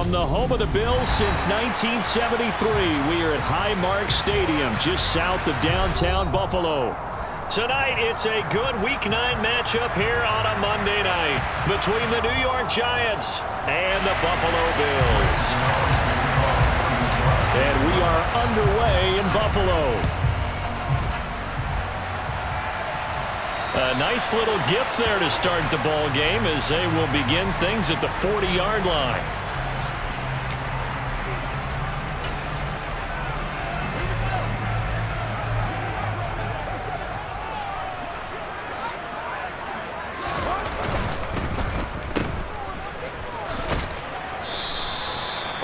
From the home of the Bills since 1973, we are at Highmark Stadium, just south of downtown Buffalo. Tonight, it's a good Week 9 matchup here on a Monday night between the New York Giants and the Buffalo Bills. And we are underway in Buffalo. A nice little gift there to start the ball game as they will begin things at the 40-yard line.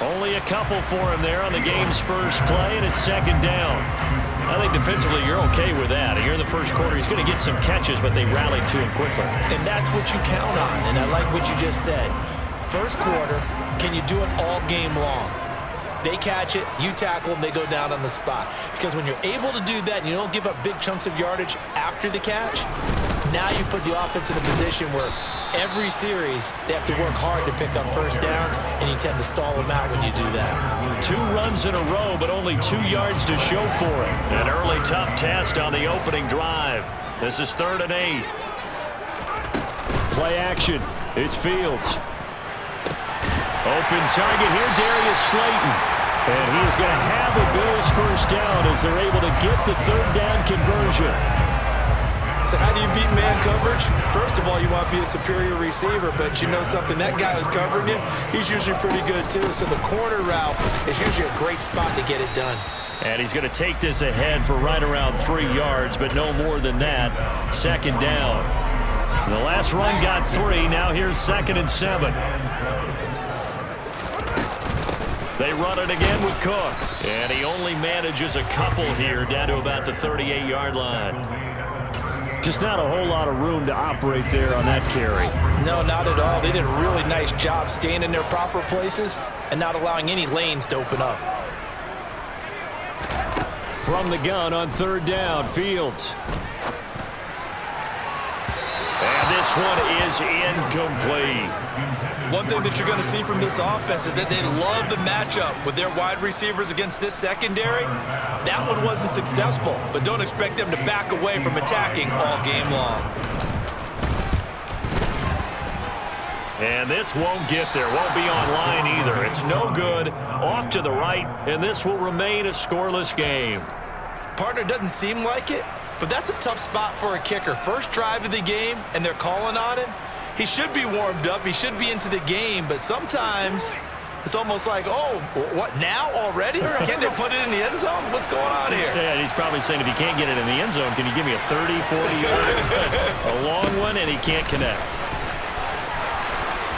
Only a couple for him there on the game's first play, and it's second down. I think defensively you're okay with that. Here in the first quarter, he's going to get some catches, but they rallied to him quickly. And that's what you count on, and I like what you just said. First quarter, can you do it all game long? They catch it, you tackle them, they go down on the spot. Because when you're able to do that and you don't give up big chunks of yardage after the catch, now you put the offense in a position where every series they have to work hard to pick up first downs, and you tend to stall them out when you do that. 2 runs in a row, but only 2 yards to show for it. An early tough test on the opening drive. This is 3rd and 8. Play action. It's Fields. Open target here, Darius Slayton. And he is going to have a Bills first down as they're able to get the 3rd down conversion. So how do you beat man coverage? First of all, you want to be a superior receiver, but you know something, that guy who's covering you, he's usually pretty good too. So the corner route is usually a great spot to get it done. And he's going to take this ahead for right around 3 yards, but no more than that. 2nd down. The last run got 3. Now here's 2nd and 7. They run it again with Cook. And he only manages a couple here down to about the 38-yard line. Just not a whole lot of room to operate there on that carry. No, not at all. They did a really nice job staying in their proper places and not allowing any lanes to open up. From the gun on 3rd down, Fields. And this one is incomplete. One thing that you're going to see from this offense is that they love the matchup with their wide receivers against this secondary. That one wasn't successful, but don't expect them to back away from attacking all game long. And this won't get there, won't be online either. It's no good, off to the right, and this will remain a scoreless game. Partner, doesn't seem like it, but that's a tough spot for a kicker. First drive of the game, and they're calling on him. He should be warmed up. He should be into the game, but sometimes it's almost like, oh, what, now already? Can't they put it in the end zone? What's going on here? Yeah, he's probably saying if you can't get it in the end zone, can you give me a 30, 40-yard, a long one, and he can't connect.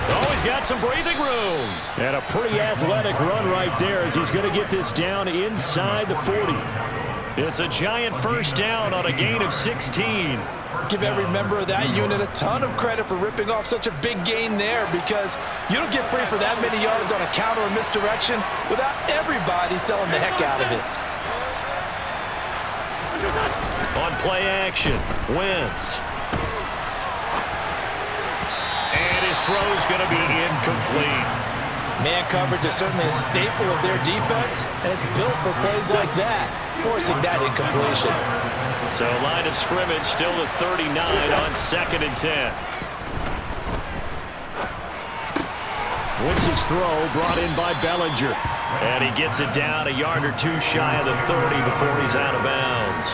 Oh, he's got some breathing room. And a pretty athletic run right there as he's going to get this down inside the 40. It's a giant first down on a gain of 16. Give every member of that unit a ton of credit for ripping off such a big gain there, because you don't get free for that many yards on a counter or misdirection without everybody selling the heck out of it. On play action, Wentz. And his throw's going to be incomplete. Man coverage is certainly a staple of their defense, and it's built for plays like that, forcing that incompletion. So line of scrimmage still the 39 on 2nd and 10. Wentz's throw brought in by Bellinger. And he gets it down a yard or 2 shy of the 30 before he's out of bounds.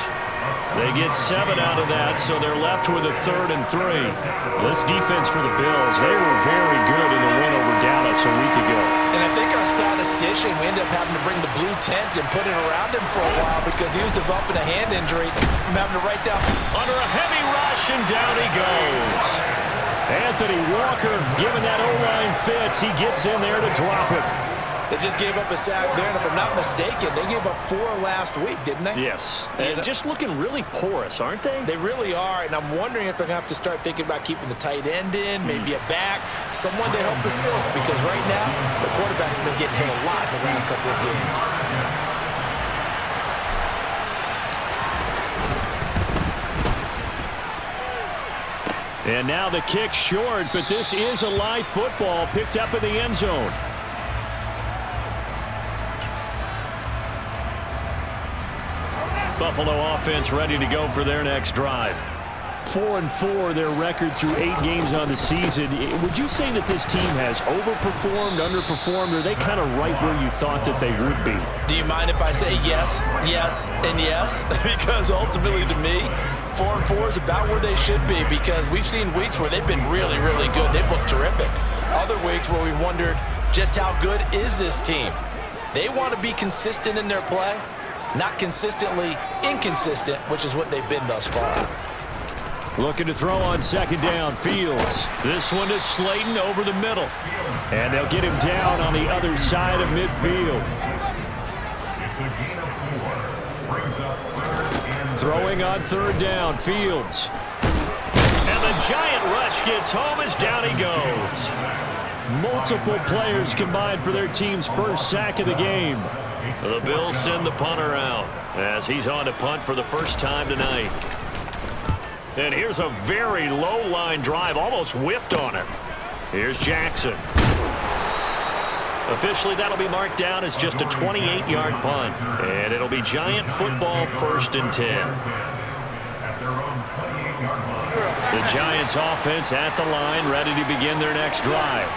They get 7 out of that, so they're left with a 3rd and 3. This defense for the Bills, they were very good in the win over Dallas a week ago. And I think our statistician, we ended up having to bring the blue tent and put it around him for a while because he was developing a hand injury from having to write down. Under a heavy rush, and down he goes. Anthony Walker giving that O-line fits. He gets in there to drop it. They just gave up a sack there, and if I'm not mistaken, they gave up 4 last week, didn't they? Yes. And just looking really porous, aren't they? They really are, and I'm wondering if they're going to have to start thinking about keeping the tight end in, maybe a back, someone to help assist, because right now, the quarterback's been getting hit a lot in the last couple of games. And now the kick short, but this is a live football picked up in the end zone. Buffalo offense ready to go for their next drive. 4-4, their record through 8 games on the season. Would you say that this team has overperformed, underperformed, or are they kind of right where you thought that they would be? Do you mind if I say yes, yes, and yes? Because ultimately to me, 4-4 is about where they should be, because we've seen weeks where they've been really, really good. They've looked terrific. Other weeks where we wondered just how good is this team. They want to be consistent in their play, not consistently inconsistent, which is what they've been thus far. Looking to throw on second down. Fields. This one to Slayton over the middle. And they'll get him down on the other side of midfield. Throwing on third down. Fields. And the giant rush gets home as down he goes. Multiple players combined for their team's first sack of the game. The Bills send the punter out as he's on to punt for the first time tonight. And here's a very low-line drive, almost whiffed on it. Here's Jackson. Officially, that'll be marked down as just a 28-yard punt. And it'll be Giant football 1st and 10. The Giants offense at the line, ready to begin their next drive.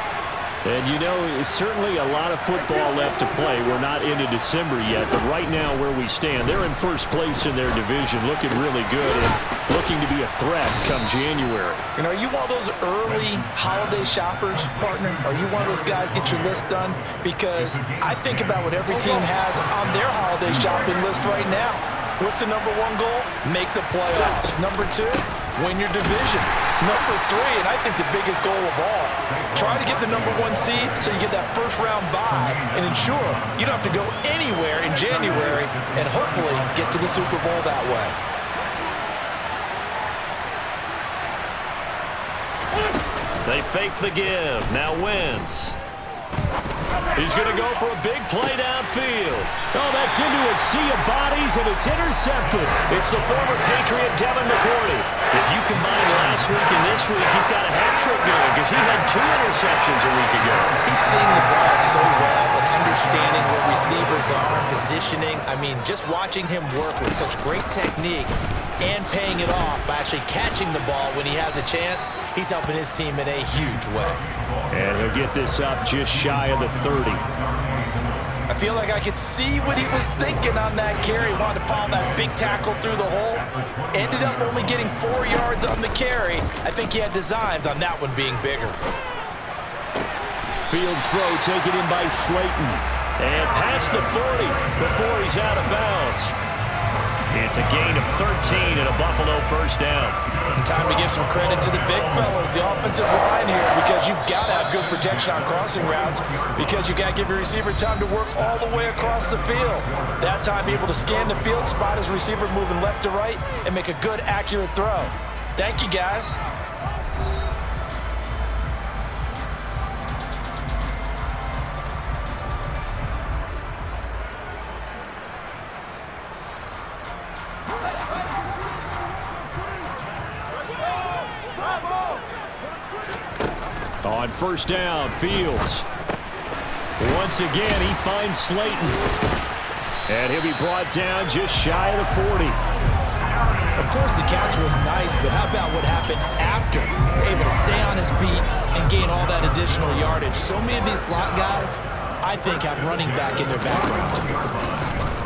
And you know, certainly a lot of football left to play. We're not into December yet, but right now where we stand, they're in first place in their division, looking really good and looking to be a threat come January. You know, are you one of those early holiday shoppers, partner? Are you one of those guys get your list done? Because I think about what every team has on their holiday shopping list right now. What's the #1 goal? Make the playoffs. #2, win your division. #3, and I think the biggest goal of all, try to get the #1 seed so you get that first-round bye and ensure you don't have to go anywhere in January and hopefully get to the Super Bowl that way. They fake the give. Now Wentz. He's going to go for a big play downfield. Oh, that's into a sea of bodies, and it's intercepted. It's the former Patriot Devin McCourty. If you combine last week and this week, he's got a hat trick going because he had 2 interceptions a week ago. He's seeing the ball so well and understanding where receivers are, positioning. I mean, just watching him work with such great technique and paying it off by actually catching the ball when he has a chance, he's helping his team in a huge way. And he'll get this up just shy of the 30. I feel like I could see what he was thinking on that carry. Wanted to follow that big tackle through the hole. Ended up only getting 4 yards on the carry. I think he had designs on that one being bigger. Fields throw taken in by Slayton. And past the 40 before he's out of bounds. It's a gain of 13 and a Buffalo first down. And time to give some credit to the big fellas, the offensive line here, because you've got to have good protection on crossing routes, because you got to give your receiver time to work all the way across the field. That time, be able to scan the field, spot his receiver moving left to right, and make a good, accurate throw. Thank you, guys. On first down, Fields. Once again, he finds Slayton. And he'll be brought down just shy of the 40. Of course, the catch was nice, but how about what happened after? Able to stay on his feet and gain all that additional yardage. So many of these slot guys, I think, have running back in their background.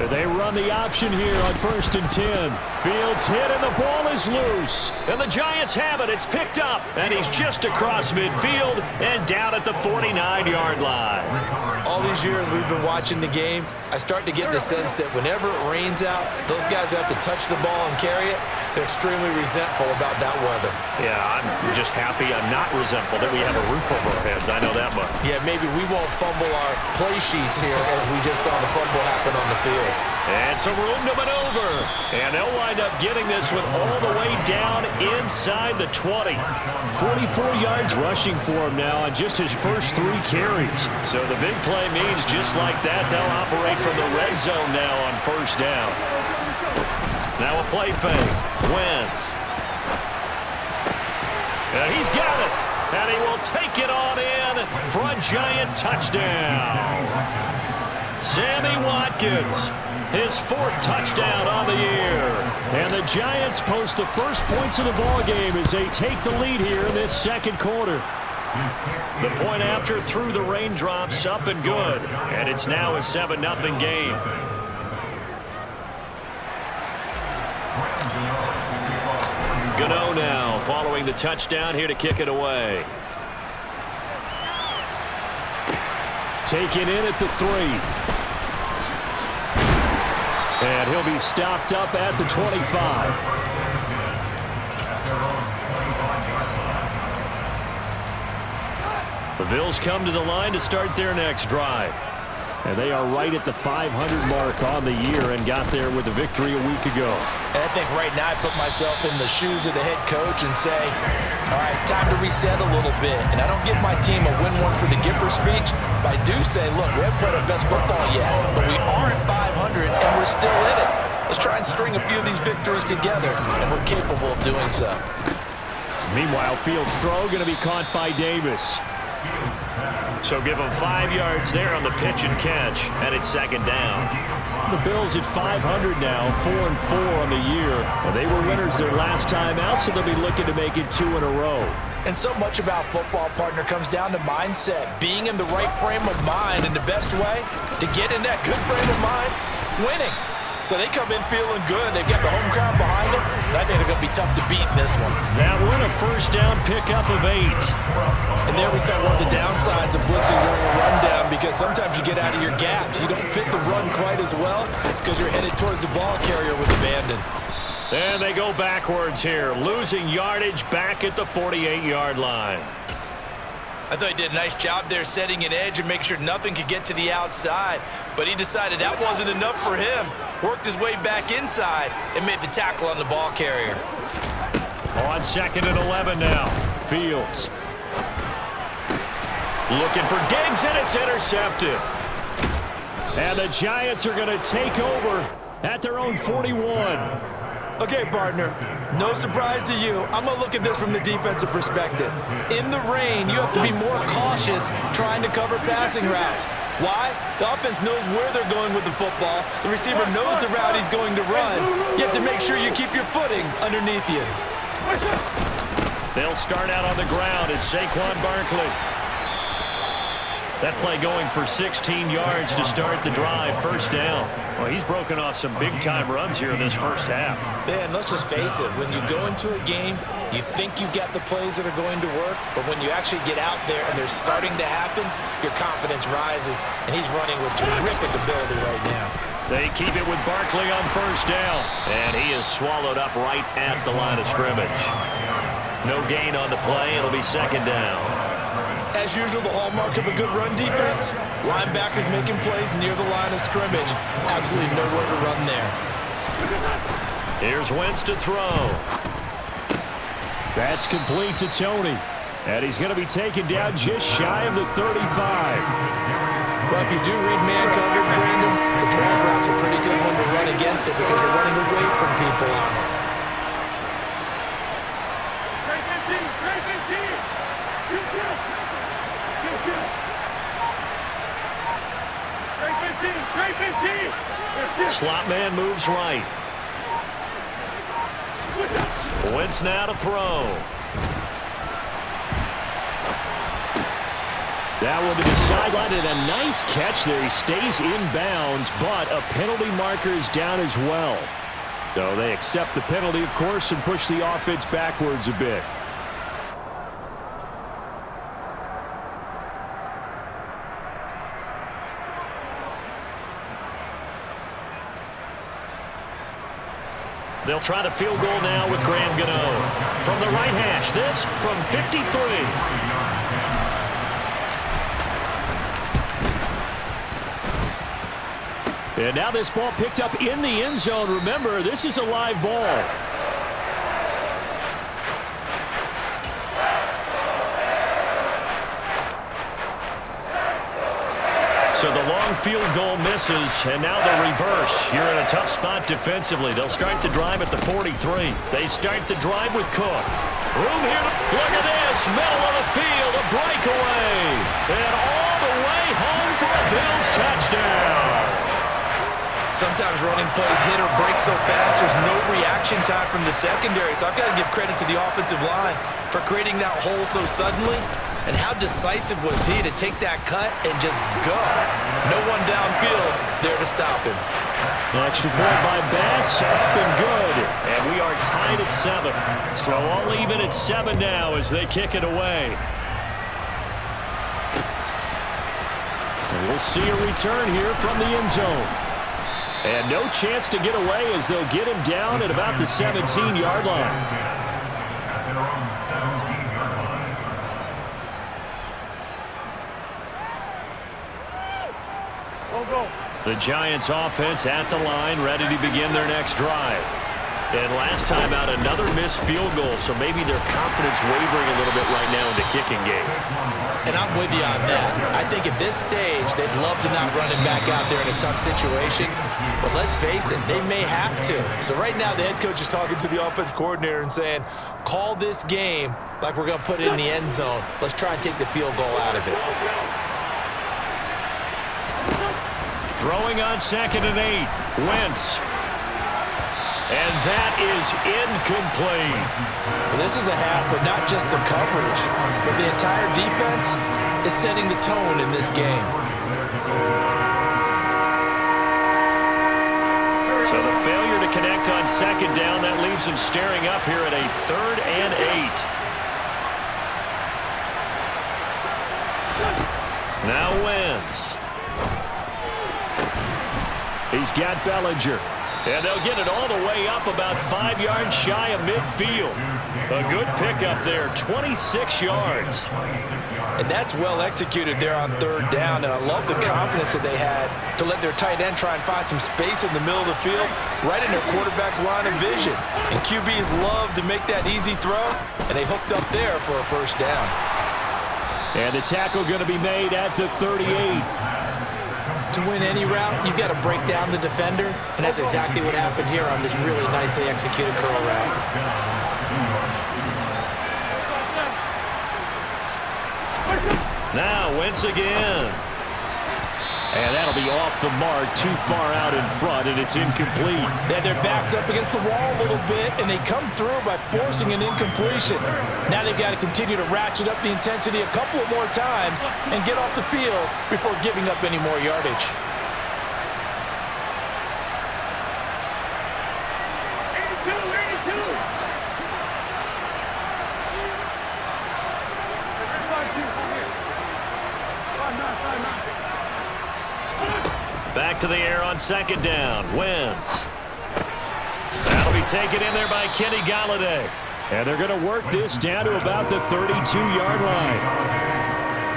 They run the option here on 1st and 10. Fields hit and the ball is loose. And the Giants have it. It's picked up. And he's just across midfield and down at the 49-yard line. All these years we've been watching the game, I start to get the sense that whenever it rains out, those guys who have to touch the ball and carry it, they're extremely resentful about that weather. Yeah, I'm just happy I'm not resentful that we have a roof over our heads. I know that much. Yeah, maybe we won't fumble our play sheets here as we just saw the fumble happen on the field. And some room to maneuver. And they'll wind up getting this one all the way down inside the 20. 44 yards rushing for him now on just his first 3 carries. So the big play means just like that, they'll operate from the red zone now on first down. Now a play fake. Wentz. And he's got it. And he will take it on in for a Giant touchdown. Sammy Watkins. His 4th touchdown on the year. And the Giants post the first points of the ballgame as they take the lead here in this second quarter. The point after through the raindrops, up and good. And it's now a 7-0 game. Gano now following the touchdown here to kick it away. Taken in at the 3. And he'll be stopped up at the 25. The Bills come to the line to start their next drive. And they are right at the 500 mark on the year and got there with a victory a week ago. And I think right now I put myself in the shoes of the head coach and say, all right, time to reset a little bit. And I don't give my team a win one for the Gipper speech, but I do say, look, we haven't played our best football yet, but we are at 500 and we're still in it. Let's try and string a few of these victories together, and we're capable of doing so. Meanwhile, Fields' throw going to be caught by Davis. So give them 5 yards there on the pitch and catch, and it's second down. The Bills at 500 now, 4-4 on the year. Well, they were winners their last time out, so they'll be looking to make it 2 in a row. And so much about football, partner, comes down to mindset. Being in the right frame of mind, and the best way to get in that good frame of mind, winning. So they come in feeling good. They've got the home crowd behind them. I think they're going to be tough to beat in this one. That one, a first down pickup of 8. And there we saw one of the downsides of blitzing during a rundown, because sometimes you get out of your gaps. You don't fit the run quite as well because you're headed towards the ball carrier with abandon. And they go backwards here, losing yardage back at the 48-yard line. I thought he did a nice job there setting an edge and make sure nothing could get to the outside. But he decided that wasn't enough for him. Worked his way back inside and made the tackle on the ball carrier. On 2nd and 11 now. Fields. Looking for Diggs, and it's intercepted. And the Giants are going to take over at their own 41. Okay, partner, no surprise to you. I'm going to look at this from the defensive perspective. In the rain, you have to be more cautious trying to cover passing routes. Why? The offense knows where they're going with the football. The receiver knows the route he's going to run. You have to make sure you keep your footing underneath you. They'll start out on the ground. It's Saquon Barkley. That play going for 16 yards to start the drive. First down. Well, he's broken off some big-time runs here in this first half. Man, let's just face it. When you go into a game, you think you've got the plays that are going to work, but when you actually get out there and they're starting to happen, your confidence rises, and he's running with terrific ability right now. They keep it with Barkley on first down, and he is swallowed up right at the line of scrimmage. No gain on the play. It'll be second down. As usual, the hallmark of a good run defense, linebackers making plays near the line of scrimmage. Absolutely nowhere to run there. Here's Wentz to throw. That's complete to Tony. And he's going to be taken down just shy of the 35. Well, if you do read man coverage, Brandon, the drag route's a pretty good one to run against it because you're running away from people on it. Slot man moves right. Wentz now to throw. That one to the sideline, and a nice catch there. He stays inbounds, but a penalty marker is down as well. So they accept the penalty, of course, and push the offense backwards a bit. They'll try the field goal now with Graham Gano. From the right hash, this from 53. And now this ball picked up in the end zone. Remember, this is a live ball. So the long field goal misses, and now the reverse. You're in a tough spot defensively. They'll start the drive at the 43. They start the drive with Cook. Room here. Look at this. Middle of the field, a breakaway. And all the way home for a Bills touchdown. sometimes running plays hit or break so fast, there's no reaction time from the secondary. So I've got to give credit to the offensive line for creating that hole so suddenly. And how decisive was he to take that cut and just go? No one downfield there to stop him. Extra point by Bass, up and good. And we are tied at 7. So all even at 7 now as they kick it away. And we'll see a return here from the end zone. And no chance to get away as they'll get him down at about the 17-yard line. The Giants offense at the line, ready to begin their next drive. And last time out, another missed field goal, so maybe their confidence wavering a little bit right now in the kicking game. And I'm with you on that. I think at this stage, they'd love to not run him back out there in a tough situation. But let's face it, they may have to. So right now, the head coach is talking to the offense coordinator and saying, call this game like we're going to put it in the end zone. Let's try and take the field goal out of it. Throwing on 2nd and 8. Wentz. And that is incomplete. Well, this is a half where not just the coverage, but the entire defense is setting the tone in this game. So the failure to connect on 2nd down, that leaves them staring up here at a 3rd and 8. Now Wentz. He's got Bellinger. And they'll get it all the way up about 5 yards shy of midfield. A good pickup there, 26 yards. And that's well executed there on 3rd down. And I love the confidence that they had to let their tight end try and find some space in the middle of the field, right in their quarterback's line of vision. And QBs love to make that easy throw, and they hooked up there for a 1st down. And the tackle going to be made at the 38. To win any route, you've got to break down the defender, and that's exactly what happened here on this really nicely executed curl route. Now Wentz again. And that'll be off the mark, too far out in front, and it's incomplete. They had their backs up against the wall a little bit, and they come through by forcing an incompletion. Now they've got to continue to ratchet up the intensity a couple of more times and get off the field before giving up any more yardage. Back to the air on 2nd down. Wentz. That'll be taken in there by Kenny Golladay. And they're going to work this down to about the 32-yard line.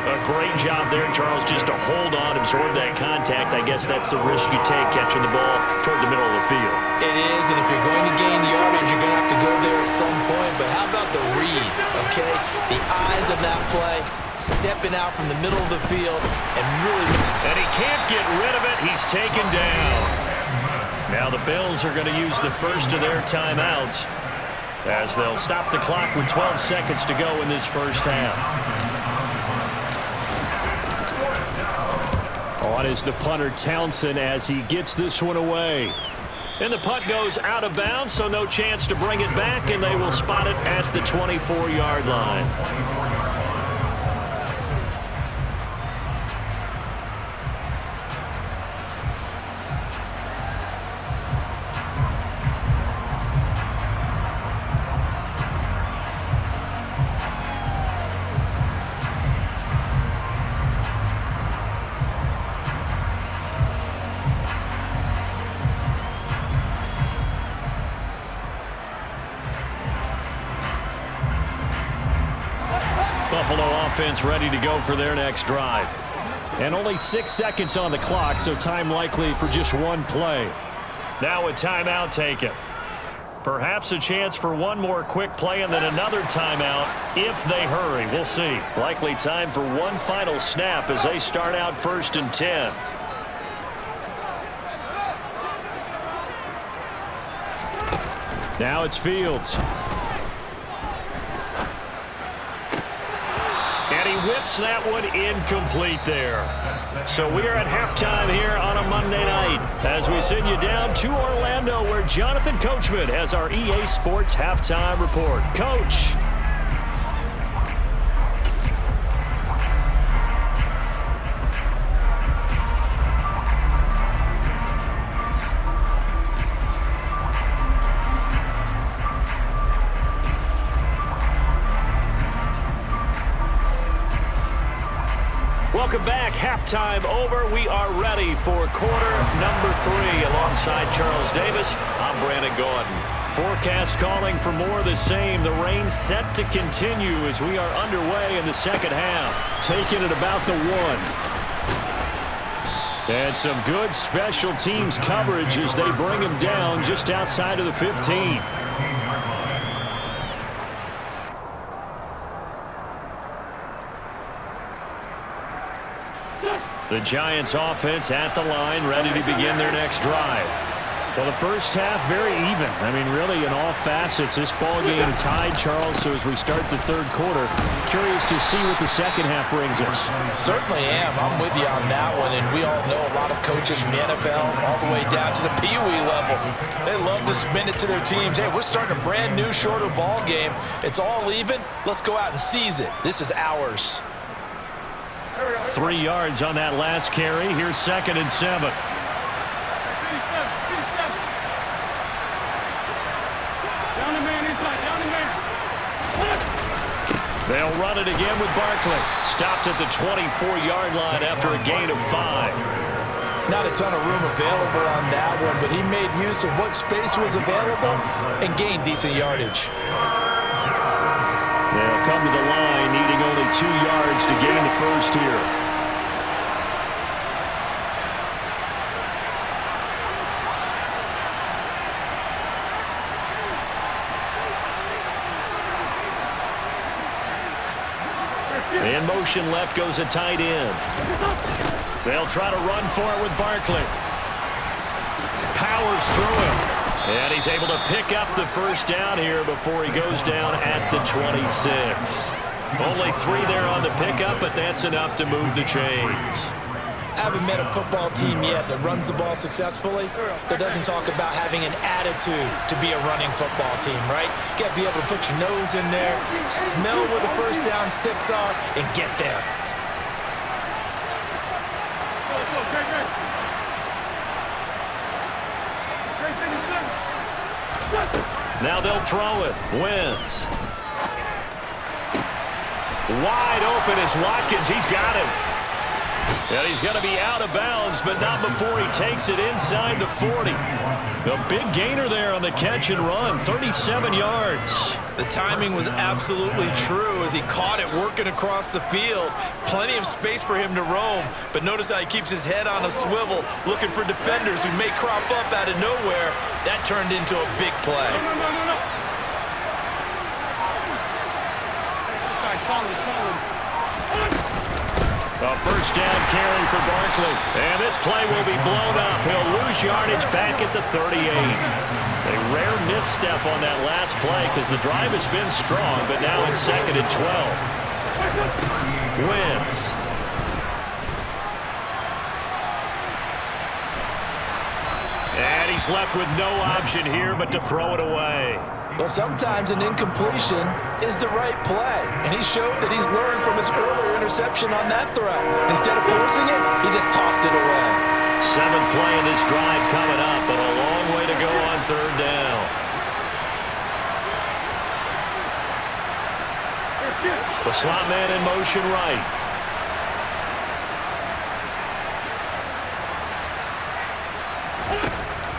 A great job there, Charles, just to hold on, absorb that contact. I guess that's the risk you take catching the ball toward the middle of the field. It is, and if you're going to gain yardage, you're going to have to go there at some point. But how about the read, okay? The eyes of that play, stepping out from the middle of the field and really... And he can't get rid of it. He's taken down. Now the Bills are going to use the first of their timeouts as they'll stop the clock with 12 seconds to go in this first half. On is the punter Townsend as he gets this one away. And the punt goes out of bounds, so no chance to bring it back, and they will spot it at the 24-yard line. Buffalo offense ready to go for their next drive. And only 6 seconds on the clock, so time likely for just one play. Now a timeout taken. Perhaps a chance for one more quick play and then another timeout if they hurry. We'll see. Likely time for one final snap as they start out 1st and 10. Now it's Fields. And he whips that one incomplete there. So we are at halftime here on a Monday night as we send you down to Orlando where Jonathan Coachman has our EA Sports halftime report. Coach. Welcome back. Halftime over. We are ready for quarter number 3. Alongside Charles Davis, I'm Brandon Gordon. Forecast calling for more of the same. The rain set to continue as we are underway in the second half. Taking it about the 1. And some good special teams coverage as they bring him down just outside of the 15. The Giants offense at the line, ready to begin their next drive. Well, the first half, very even. I mean, really, in all facets, this ball game tied, Charles. So as we start the third quarter, curious to see what the second half brings us. Certainly am. I'm with you on that one. And we all know a lot of coaches from the NFL all the way down to the Pee Wee level. They love to spin it to their teams. Hey, we're starting a brand new, shorter ball game. It's all even. Let's go out and seize it. This is ours. 3 yards on that last carry. Here's 2nd and 7. They'll run it again with Barkley. Stopped at the 24-yard line after a gain of 5. Not a ton of room available on that one, but he made use of what space was available and gained decent yardage. They'll come to the line, needing only 2 yards to gain the first here. In motion left goes a tight end. They'll try to run for it with Barkley. Powers through him. And he's able to pick up the first down here before he goes down at the 26. Only 3 there on the pickup, but that's enough to move the chains. I haven't met a football team yet that runs the ball successfully that doesn't talk about having an attitude to be a running football team, right? You got to be able to put your nose in there, smell where the first down sticks are, and get there. Now they'll throw it. Wentz. Wide open is Watkins. He's got him. And he's going to be out of bounds, but not before he takes it inside the 40. A big gainer there on the catch and run, 37 yards. The timing was absolutely true as he caught it working across the field. Plenty of space for him to roam, but notice how he keeps his head on a swivel, looking for defenders who may crop up out of nowhere. That turned into a big play. A first down carry for Barkley. And this play will be blown up. He'll lose yardage back at the 38. A rare misstep on that last play because the drive has been strong, but now it's 2nd and 12. Wentz. And he's left with no option here but to throw it away. Well, sometimes an incompletion is the right play, and he showed that he's learned from his earlier interception on that throw. Instead of forcing it, he just tossed it away. 7th play in this drive coming up, but a long way to go on 3rd down. The slot man in motion right.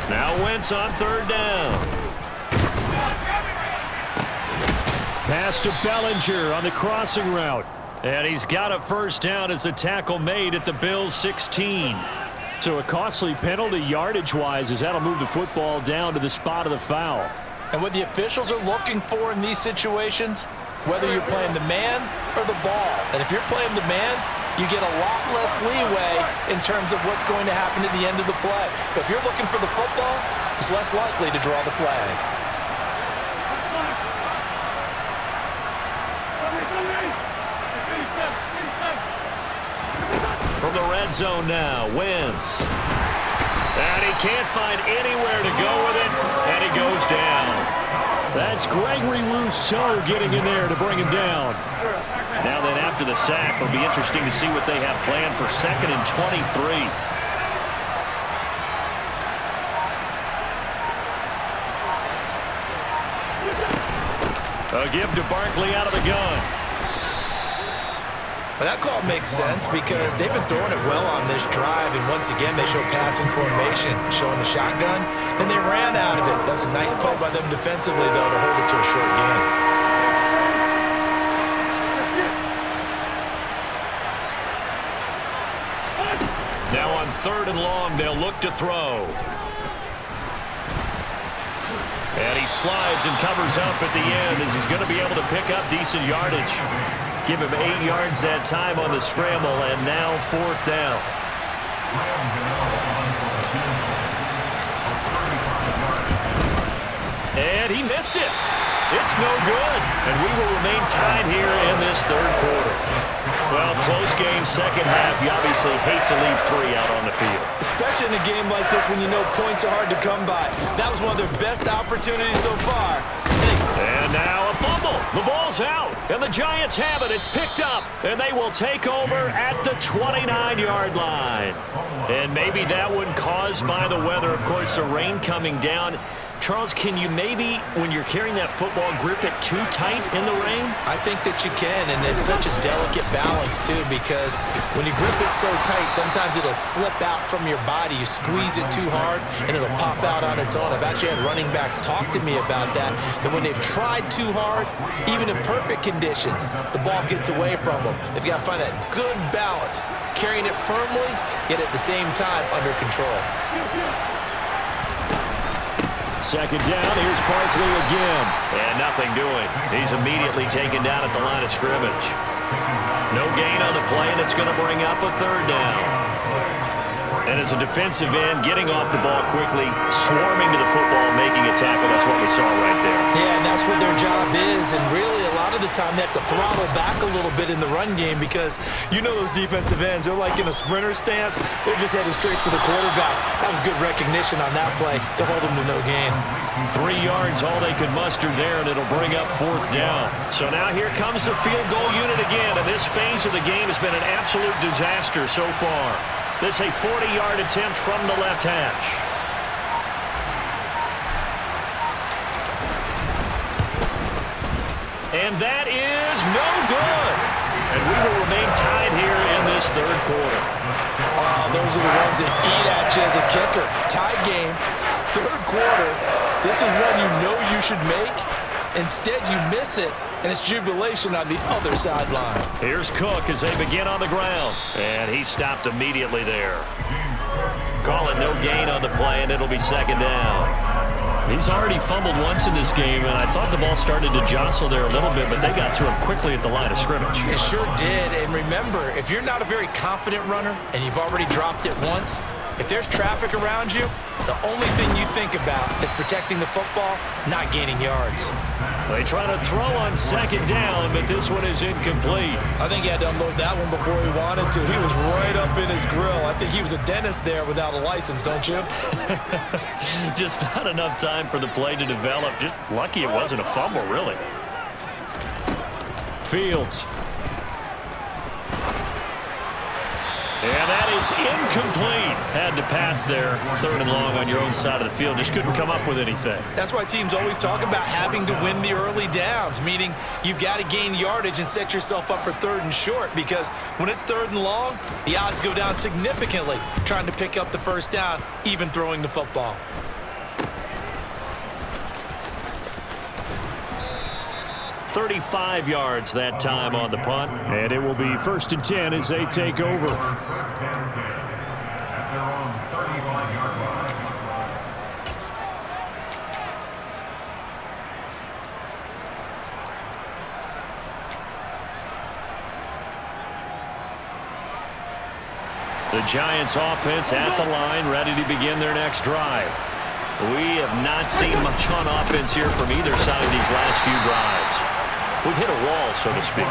Now Wentz on 3rd down. Pass to Bellinger on the crossing route. And he's got a first down as the tackle made at the Bills' 16. So a costly penalty yardage-wise as that'll move the football down to the spot of the foul. And what the officials are looking for in these situations, whether you're playing the man or the ball. And if you're playing the man, you get a lot less leeway in terms of what's going to happen at the end of the play. But if you're looking for the football, it's less likely to draw the flag. From the red zone now. Wentz. And he can't find anywhere to go with it, and he goes down. That's Gregory Rousseau getting in there to bring him down. Now then, after the sack, it'll be interesting to see what they have planned for 2nd and 23. A give to Barkley out of the gun. Well, that call makes sense because they've been throwing it well on this drive, and once again, they show passing formation, showing the shotgun. Then they ran out of it. That was a nice play by them defensively, though, to hold it to a short gain. Now on 3rd and long, they'll look to throw. And he slides and covers up at the end as he's going to be able to pick up decent yardage. Give him 8 yards that time on the scramble, and now 4th down. And he missed it. It's no good. And we will remain tied here in this 3rd quarter. Well, close game, second half. You obviously hate to leave 3 out on the field. Especially in a game like this when you know points are hard to come by. That was one of their best opportunities so far. And now a fumble. The ball's out, and the Giants have it. It's picked up, and they will take over at the 29-yard line. And maybe that one caused by the weather. Of course, the rain coming down. Charles, can you maybe, when you're carrying that football, grip it too tight in the rain? I think that you can, and it's such a delicate balance, too, because when you grip it so tight, sometimes it'll slip out from your body. You squeeze it too hard, and it'll pop out on its own. I've actually had running backs talk to me about that when they've tried too hard, even in perfect conditions, the ball gets away from them. They've got to find that good balance, carrying it firmly, yet at the same time under control. 2nd down, here's Barkley again. And nothing doing. He's immediately taken down at the line of scrimmage. No gain on the play, and it's going to bring up a 3rd down. And as a defensive end, getting off the ball quickly, swarming to the football, making a tackle, that's what we saw right there. Yeah, and that's what their job is, and really a lot of the time they have to throttle back a little bit in the run game because you know those defensive ends, they're like in a sprinter stance. They're just headed straight for the quarterback. That was good recognition on that play to hold them to no gain. 3 yards, all they could muster there, and it'll bring up 4th down. So now here comes the field goal unit again, and this phase of the game has been an absolute disaster so far. This is a 40-yard attempt from the left hash. And that is no good. And we will remain tied here in this 3rd quarter. Wow, those are the ones that eat at you as a kicker. Tie game, 3rd quarter. This is one you know you should make. Instead, you miss it, and it's jubilation on the other sideline. Here's Cook as they begin on the ground. And he stopped immediately there. Call it no gain on the play, and it'll be 2nd down. He's already fumbled once in this game, and I thought the ball started to jostle there a little bit, but they got to him quickly at the line of scrimmage. It sure did, and remember, if you're not a very confident runner and you've already dropped it once, if there's traffic around you, the only thing you think about is protecting the football, not gaining yards. They try to throw on 2nd down, but this one is incomplete. I think he had to unload that one before he wanted to. He was right up in his grill. I think he was a dentist there without a license, don't you? Just not enough time for the play to develop. Just lucky it wasn't a fumble, really. Fields. And that is incomplete. Had to pass there, 3rd and long on your own side of the field. Just couldn't come up with anything. That's why teams always talk about having to win the early downs, meaning you've got to gain yardage and set yourself up for 3rd and short, because when it's 3rd and long, the odds go down significantly trying to pick up the 1st down, even throwing the football. 35 yards that time on the punt, and it will be 1st and 10 as they take over. The Giants offense at the line, ready to begin their next drive. We have not seen much on offense here from either side of these last few drives. we've hit a wall, so to speak.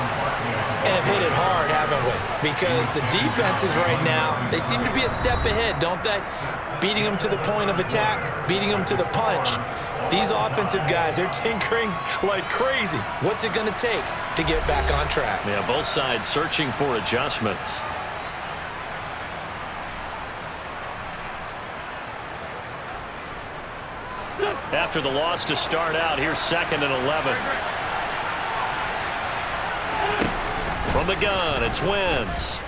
And have hit it hard, haven't we? Because the defenses right now, they seem to be a step ahead, don't they? Beating them to the point of attack, beating them to the punch. These offensive guys, they're tinkering like crazy. What's it going to take to get back on track? Yeah, both sides searching for adjustments. After the loss to start out, here's 2nd and 11. From the gun, it's Wentz.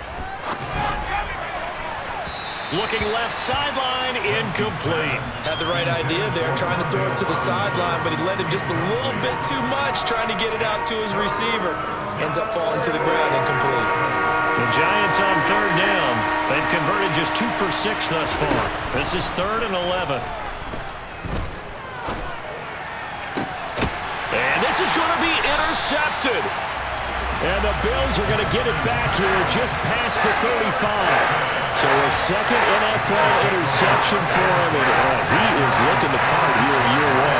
Looking left sideline, incomplete. Had the right idea there, trying to throw it to the sideline, but he led him just a little bit too much, trying to get it out to his receiver. Ends up falling to the ground, incomplete. The Giants on 3rd down. They've converted just 2 for 6 thus far. This is 3rd and 11. And this is going to be intercepted. And the Bills are going to get it back here just past the 35. So a second NFL interception for him, and he is looking the part here in year 1.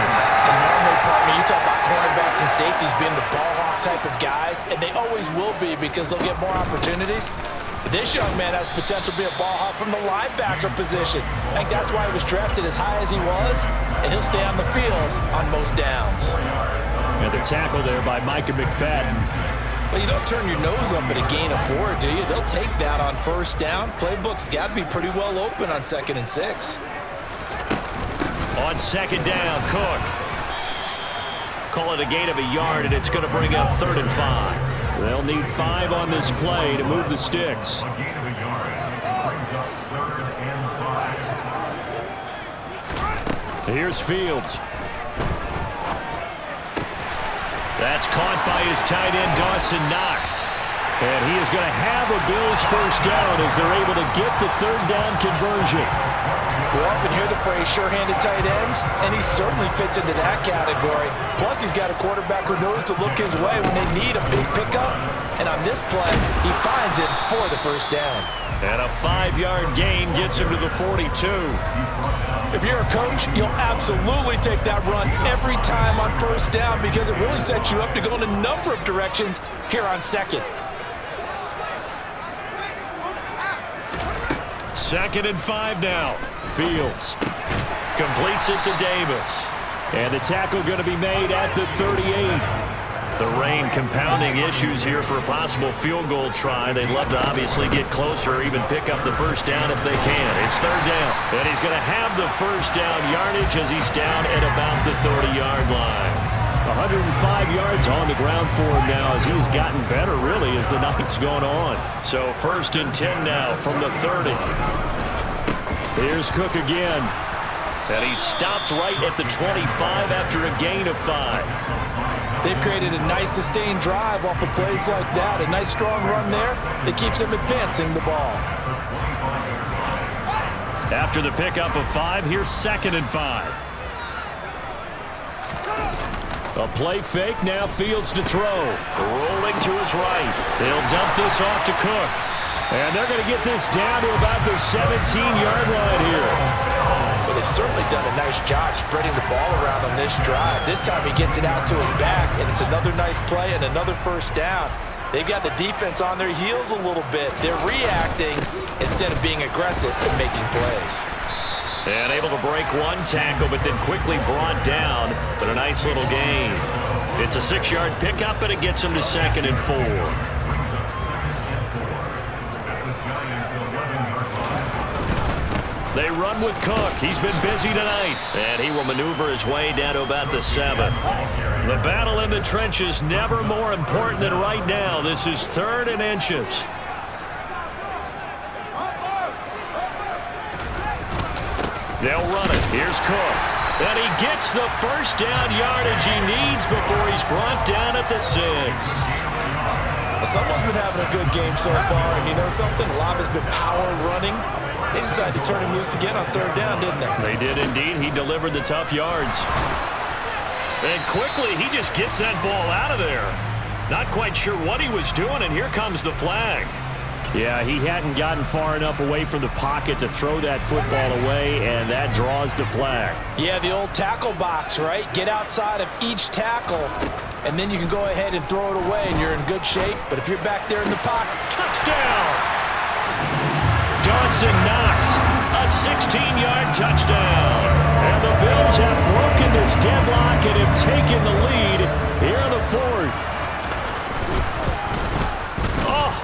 And normally, partner, you talk about cornerbacks and safeties being the ball hawk type of guys, and they always will be because they'll get more opportunities. But this young man has potential to be a ball hawk from the linebacker position. I think that's why he was drafted as high as he was, and he'll stay on the field on most downs. And the tackle there by Micah McFadden. Well, you don't turn your nose up at a gain of 4, do you? They'll take that on 1st down. Playbook's got to be pretty well open on 2nd and 6. On 2nd down, Cook. Call it a gain of a yard, and it's going to bring up 3rd and 5. They'll need 5 on this play to move the sticks. Here's Fields. That's caught by his tight end, Dawson Knox. And he is going to have a Bills 1st down as they're able to get the 3rd down conversion. We often hear the phrase sure-handed tight ends, and he certainly fits into that category. Plus, he's got a quarterback who knows to look his way when they need a big pickup. And on this play, he finds it for the 1st down. And a 5-yard gain gets him to the 42. If you're a coach, you'll absolutely take that run every time on 1st down because it really sets you up to go in a number of directions here on 2nd. 2nd and 5 now. Fields completes it to Davis. And the tackle going to be made at the 38. The rain compounding issues here for a possible field goal try. They'd love to obviously get closer or even pick up the 1st down if they can. It's 3rd down. And he's going to have the 1st down yardage as he's down at about the 30-yard line. 105 yards on the ground for him now as he's gotten better, really, as the night's gone on. So 1st and 10 now from the 30. Here's Cook again. And he stopped right at the 25 after a gain of 5. They've created a nice sustained drive off of plays like that. A nice strong run there that keeps them advancing the ball. After the pickup of 5, here's 2nd and 5. A play fake, now Fields to throw. Rolling to his right. They'll dump this off to Cook. And they're going to get this down to about the 17-yard line here. Well, they've certainly done a nice job spreading the ball around on this drive. This time he gets it out to his back, and it's another nice play and another 1st down. They've got the defense on their heels a little bit. They're reacting instead of being aggressive and making plays. And able to break one tackle, but then quickly brought down. But a nice little gain. It's a 6-yard pickup, and it gets him to 2nd and 4. They run with Cook. He's been busy tonight. And he will maneuver his way down to about the 7. The battle in the trenches never more important than right now. This is 3rd and inches. They'll run it. Here's Cook. And he gets the 1st down yardage he needs before he's brought down at the 6. Someone's been having a good game so far, and you know something? A lot has been power running. They decided to turn him loose again on 3rd down, didn't they? They did indeed. He delivered the tough yards. And quickly, he just gets that ball out of there. Not quite sure what he was doing, and here comes the flag. Yeah, he hadn't gotten far enough away from the pocket to throw that football away, and that draws the flag. Yeah, the old tackle box, right? Get outside of each tackle, and then you can go ahead and throw it away, and you're in good shape. But if you're back there in the pocket, touchdown! Dawson Knox, a 16-yard touchdown. And the Bills have broken this deadlock and have taken the lead here in the fourth.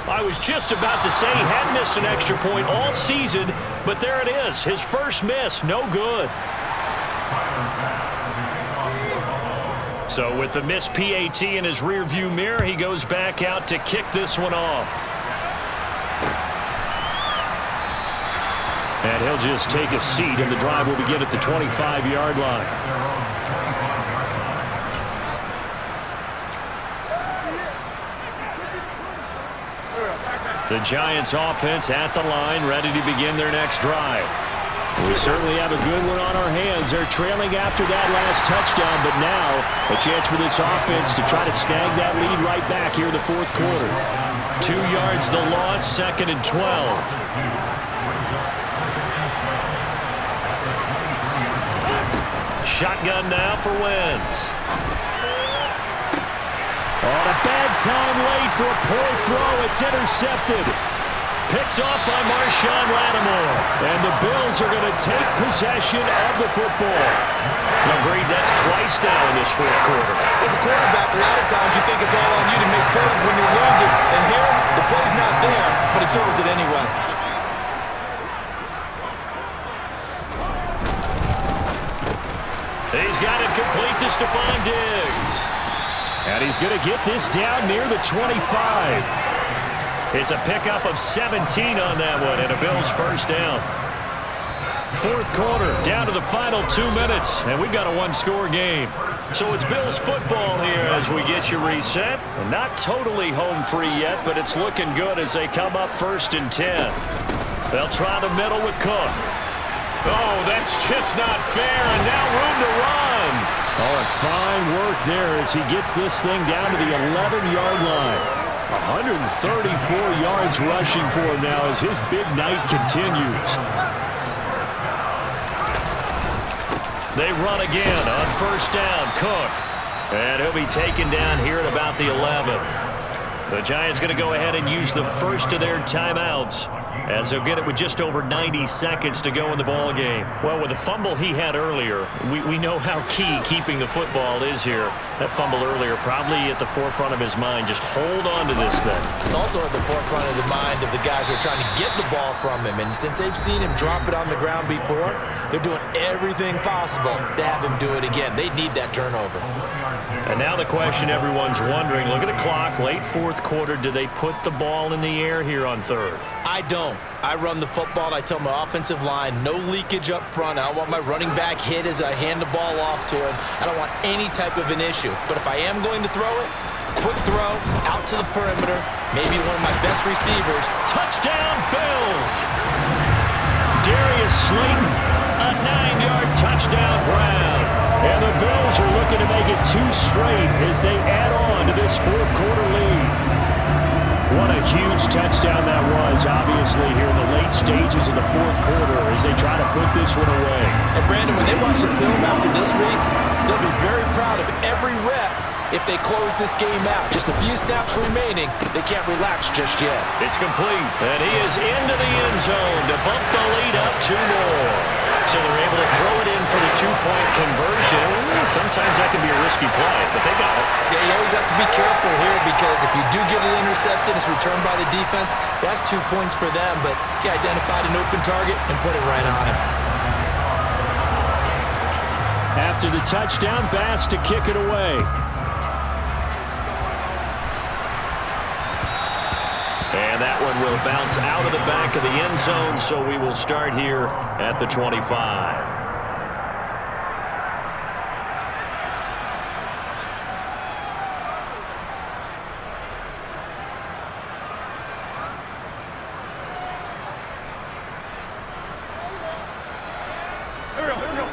I was just about to say he hadn't missed an extra point all season, but there it is. His first miss, no good. So with the missed PAT in his rearview mirror, he goes back out to kick this one off. And he'll just take a seat, and the drive will begin at the 25-yard line. The Giants offense at the line, ready to begin their next drive. We certainly have a good one on our hands. They're trailing after that last touchdown, but now a chance for this offense to try to snag that lead right back here in the fourth quarter. 2 yards the loss, 2nd and 12. Shotgun now for Wentz. On a bad time late for a poor throw. It's intercepted. Picked off by Marshawn Lattimore. And the Bills are going to take possession of the football. Agreed, that's twice now in this fourth quarter. As a quarterback, a lot of times you think it's all on you to make plays when you're losing. And here, the play's not there, but it throws it anyway. He's got it complete to Stephon Diggs. And he's going to get this down near the 25. It's a pickup of 17 on that one, and a Bills first down. Fourth quarter, down to the final 2 minutes, and we've got a one-score game. So it's Bills football here as we get you reset. And not totally home free yet, but it's looking good as they come up 1st and 10. They'll try the middle with Cook. Oh, that's just not fair, and now room to run. Oh, and fine work there as he gets this thing down to the 11-yard line. 134 yards rushing for him now as his big night continues. They run again on first down. Cook. And he'll be taken down here at about the 11. The Giants going to go ahead and use the first of their timeouts, as they'll get it with just over 90 seconds to go in the ball game. Well, with the fumble he had earlier, we know how key keeping the football is here. That fumble earlier probably at the forefront of his mind. Just hold on to this thing. It's also at the forefront of the mind of the guys who are trying to get the ball from him. And since they've seen him drop it on the ground before, they're doing everything possible to have him do it again. They need that turnover. And now the question everyone's wondering, look at the clock, late fourth quarter, do they put the ball in the air here on third? I don't. I run the football, and I tell my offensive line, no leakage up front. I don't want my running back hit as I hand the ball off to him. I don't want any type of an issue. But if I am going to throw it, quick throw, out to the perimeter, maybe one of my best receivers. Touchdown, Bills! Darius Slayton, a 9-yard touchdown grab. And the Bills are looking to make it 2 straight as they add on to this fourth quarter lead. What a huge touchdown that was, obviously, here in the late stages of the fourth quarter as they try to put this one away. And, Brandon, when they watch the film after this week, they'll be very proud of every rep if they close this game out. Just a few snaps remaining. They can't relax just yet. It's complete, and he is into the end zone to bump the lead up 2 more. So they're able to throw it in for the 2-point conversion. Sometimes that can be a risky play, but they got it. Yeah, you always have to be careful here because if you do get it intercepted, it's returned by the defense. That's 2 points for them, but he identified an open target and put it right on him. After the touchdown, Bass to kick it away. And that one will bounce out of the back of the end zone, so we will start here at the 25.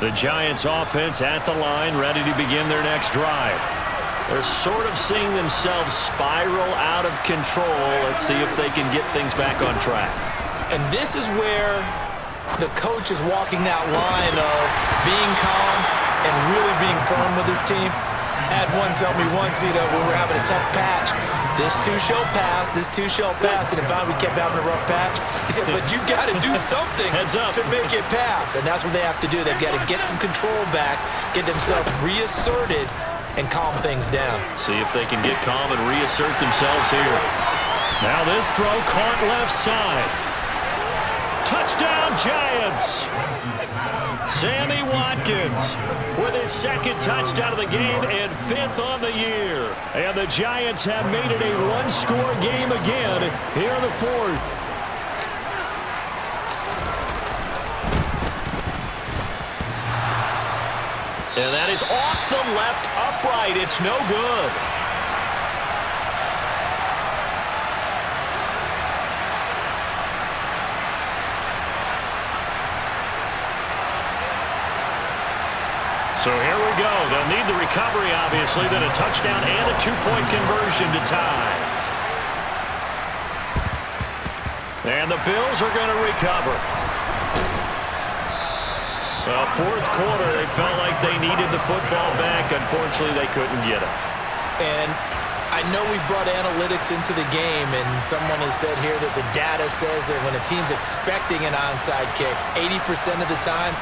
The Giants offense at the line, ready to begin their next drive. They're sort of seeing themselves spiral out of control. Let's see if they can get things back on track. And this is where the coach is walking that line of being calm and really being firm with his team. Had one tell me once, when we were having a tough patch, this too shall pass, this too shall pass, and if we kept having a rough patch, he said, but you got to do something to make it pass, and that's what they have to do. They've got to get some control back, get themselves reasserted, and calm things down. See if they can get calm and reassert themselves here. Now this throw caught left side. Touchdown, Giants! Sammy Watkins with his second touchdown of the game and 5th on the year. And the Giants have made it a one-score game again here in the 4th. And that is off the left upright. It's no good. So here we go. They'll need the recovery, obviously, then a touchdown and a 2-point conversion to tie. And the Bills are going to recover. Well, 4th quarter, they felt like they needed the football back. Unfortunately, they couldn't get it. And I know we brought analytics into the game, and someone has said here that the data says that when a team's expecting an onside kick, 80% of the time,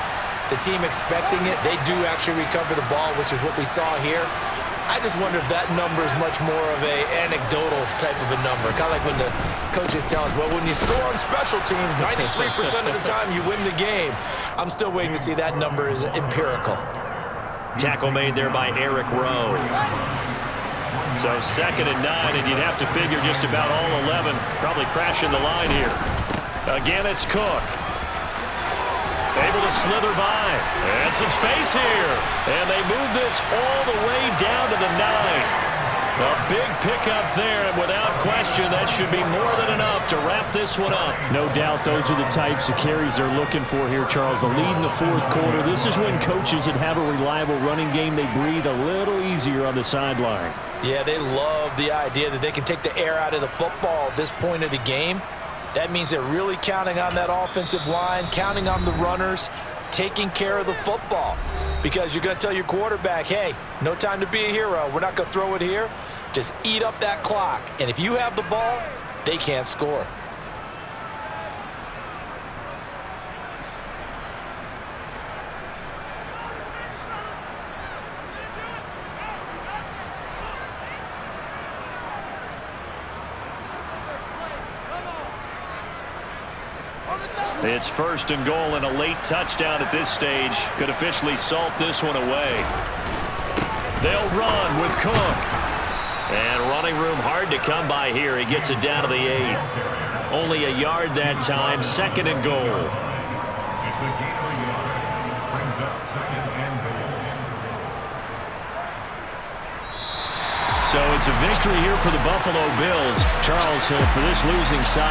the team expecting it, they do actually recover the ball, which is what we saw here. I just wonder if that number is much more of a anecdotal type of a number. Kind of like when the coaches tell us, well, when you score on special teams, 93% of the time you win the game. I'm still waiting to see that number is empirical. Tackle made there by Eric Rowe. So 2nd and 9, and you'd have to figure just about all 11 probably crashing the line here. Again, it's Cook. Able to slither by. And some space here. And they move this all the way down to the 9. A big pickup there, and without question, that should be more than enough to wrap this one up. No doubt those are the types of carries they're looking for here, Charles. The lead in the 4th quarter. This is when coaches that have a reliable running game, they breathe a little easier on the sideline. Yeah, they love the idea that they can take the air out of the football at this point of the game. That means they're really counting on that offensive line, counting on the runners, taking care of the football. Because you're going to tell your quarterback, hey, no time to be a hero. We're not going to throw it here. Just eat up that clock. And if you have the ball, they can't score. It's 1st and goal, and a late touchdown at this stage could officially salt this one away. They'll run with Cook. And running room hard to come by here. He gets it down to the 8. Only a yard that time. 2nd and goal. So it's a victory here for the Buffalo Bills. Charles, for this losing side,